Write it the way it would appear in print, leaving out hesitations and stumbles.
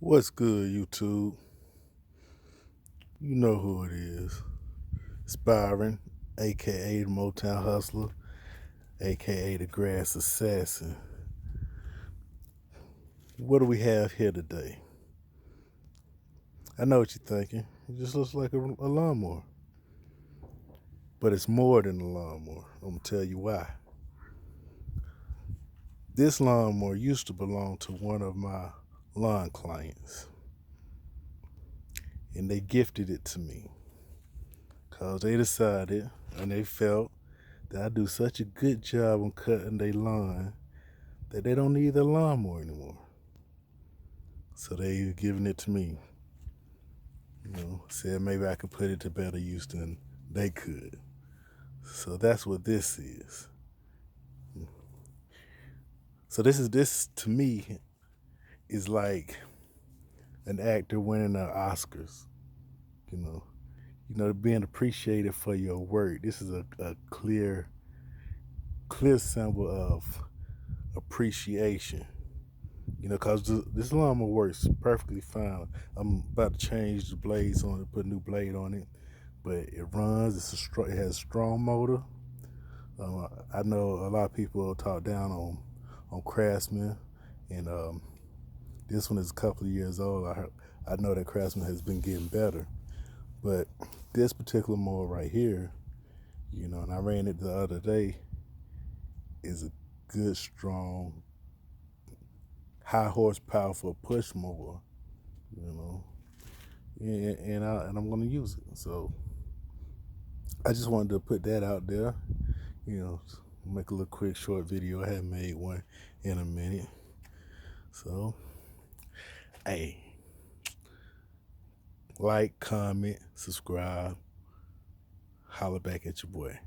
What's good, YouTube? You know who it is. Byron, aka the Mow-Town Hustler, aka the Grass Assassin. What do we have here today? I know what you're thinking. It just looks like a lawnmower. But it's more than a lawnmower. I'm going to tell you why. This lawnmower used to belong to one of my lawn clients. And they gifted it to me. Because they decided and they felt that I do such a good job on cutting their lawn that they don't need the lawnmower anymore. So they giving it to me. Said maybe I could put it to better use than they could. So that's what this is. So this to me is like an actor winning the Oscars. Being appreciated for your work. This is a clear symbol of appreciation. Cause this lawnmower works perfectly fine. I'm about to change the blades on it, put a new blade on it, but it runs. It has a strong motor. I know a lot of people talk down on Craftsman, and this one is a couple of years old. I know that Craftsman has been getting better, but this particular mower right here, and I ran it the other day, is a good, strong, high horsepower for a push mower, and I'm gonna use it. So I just wanted to put that out there, make a little quick short video. I haven't made one in a minute. So, hey, like, comment, subscribe, holler back at your boy.